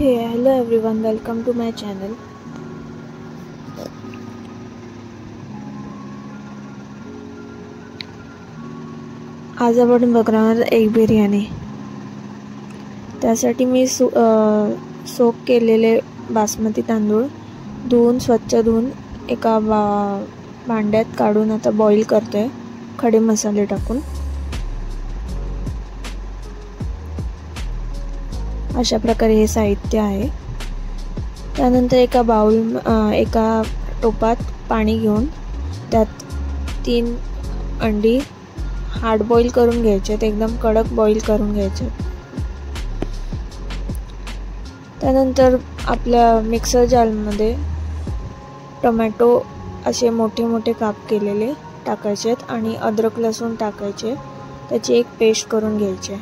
Hello everyone, welcome to my channel. आज आपण बघणार एग बिर्याणी. त्यासाठी मी सोक केलेले बासमती तांदूळ स्वच्छ धुवून एका भांड्यात काढून आता बॉईल करते खडे मसाले टाकून. अशा प्रकारे हे साहित्य आहे. त्यानंतर एका टोपात पाणी घेऊन त्यात 3 अंडी हार्ड बॉईल करून घ्यायचे, एकदम कडक बॉईल करून घ्यायचे. त्यानंतर आपल्या मिक्सर जारमध्ये टोमॅटो असे मोठे मोठे काप केलेले टाकायचे आणि अद्रक लसूण टाकायचे, त्याची एक पेस्ट करून घ्यायची.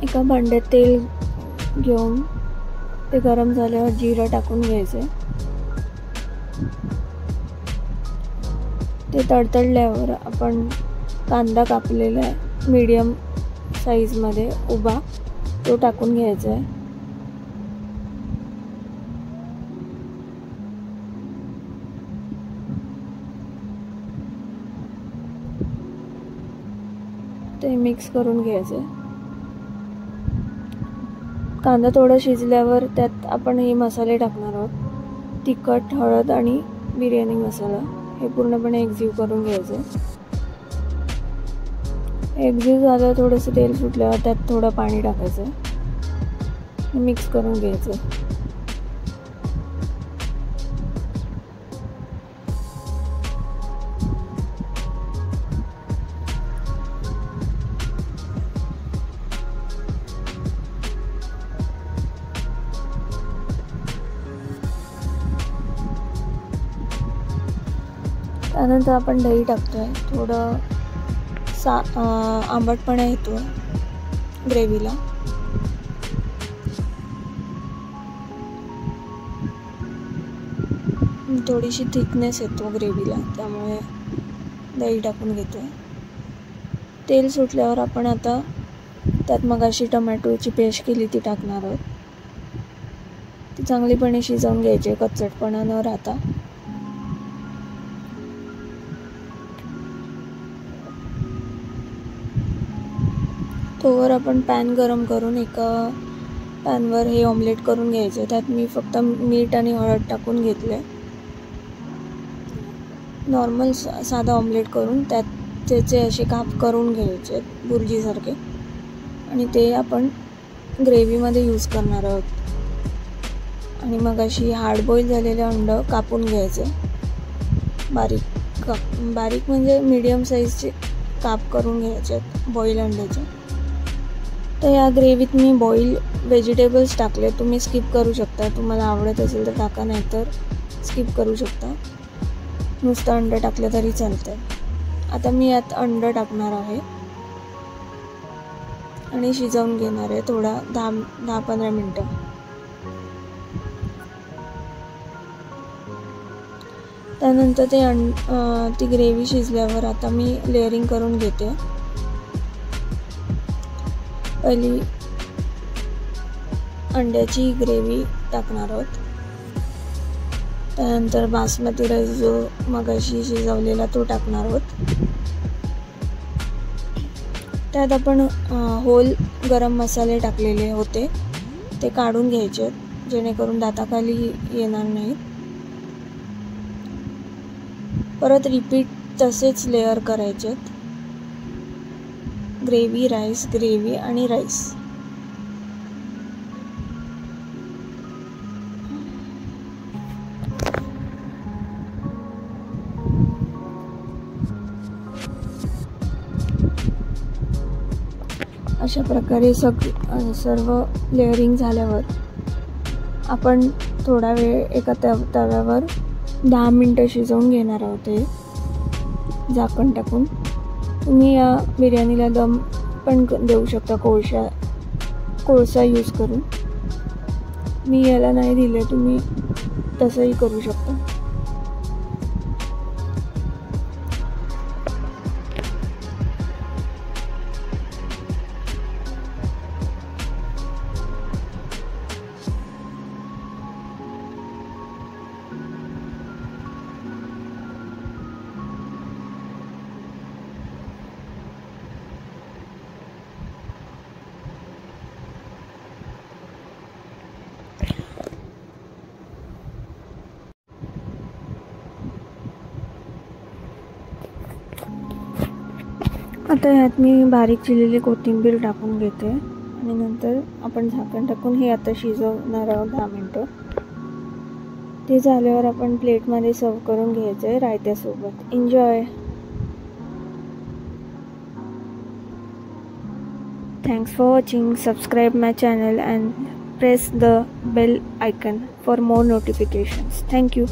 एका भांड्यात तेल घेऊन ते गरम झाल्यावर जिरं टाकून घ्यायचे. ते तडतडल्यावर आपण कांदा कापलेला आहे मीडियम साईजमध्ये उभा, तो टाकून घ्यायचा आहे. ते मिक्स करून घ्यायचे. कांदा थोडा शिजल्यावर त्यात आपण हे मसाले टाकणार आहोत. तिखट, हळद आणि बिर्याणी मसाला हे पूर्णपणे एकजीव करून घ्यायचे. एकजीव झालं, थोडंसं तेल सुटल्यावर त्यात थोडं पाणी टाकायचं, मिक्स करून घ्यायचं. त्यानंतर आपण दही टाकतोय. थोडं आंबटपणा येतो ग्रेव्हीला. थोडीशी थिकनेस येतो ग्रेव्हीला, त्यामुळे दही टाकून घेतोय. तेल सुटल्यावर आपण आता त्यात मगाशी टोमॅटोची पेस्ट केली ती टाकणार आहोत. ती चांगलीपणे शिजवून घ्यायची, कच्चटपणा न राहता. तोवर आपण पॅन गरम करून एका पॅनवर हे ऑमलेट करून घ्यायचे. त्यात मी फक्त मीठ आणि हळद टाकून घेतले. नॉर्मल साधा ऑमलेट करून त्यात त्याचे असे काप करून घ्यायचे बुर्जीसारखे, आणि ते आपण ग्रेव्हीमध्ये यूज करणार आहोत. आणि मग अशी हार्ड बॉईल झालेले अंड कापून घ्यायचे बारीक म्हणजे मीडियम साईजचे काप करून घ्यायचे बॉईल अंड्याचे. तर या ग्रेव्हीत मी बॉईल व्हेजिटेबल्स टाकले. तुम्ही स्किप करू शकता, तुम्हाला आवडत असेल तर टाका, नाही तर स्किप करू शकता. नुसतं अंडं टाकलं तरी चालतं. आता मी यात अंडं टाकणार आहे आणि शिजवून घेणार आहे थोडा 10-15 मिनटं. त्यानंतर ती ग्रेव्ही शिजल्यावर आता मी लेअरिंग करून घेते. पहिली अंड्याची ग्रेव्ही टाकणार आहोत. त्यानंतर बासमती राईस जो मगाशी शिजवलेला तो टाकणार आहोत. त्यात आपण होल गरम मसाले टाकलेले होते ते काढून घ्यायचे, जेणेकरून दाताखाली येणार नाहीत. परत रिपीट तसेच लेअर करायचे, ग्रेव्ही राईस, ग्रेव्ही आणि राईस. अशा प्रकारे सर्व लेअरिंग झाल्यावर आपण थोडा वेळ एका तव्यावर 10 मिनटं शिजवून घेणार आहोत. हे झाकण टाकून तुम्ही या बिर्याणीला दम पण देऊ शकता कोळसा यूज करून. मी याला नाही दिले, तुम्ही तसंही करू शकता. आता ह्यात मी बारीक चिरलेली कोथिंबीर टाकून घेते आणि नंतर आपण झाकण टाकून हे आता शिजवणार आहोत 10 मिनटं. ते झाल्यावर आपण प्लेटमध्ये सर्व करून घ्यायचं आहे रायत्यासोबत. Enjoy. Thanks for watching. Subscribe my channel and press the bell icon for more notifications. Thank you.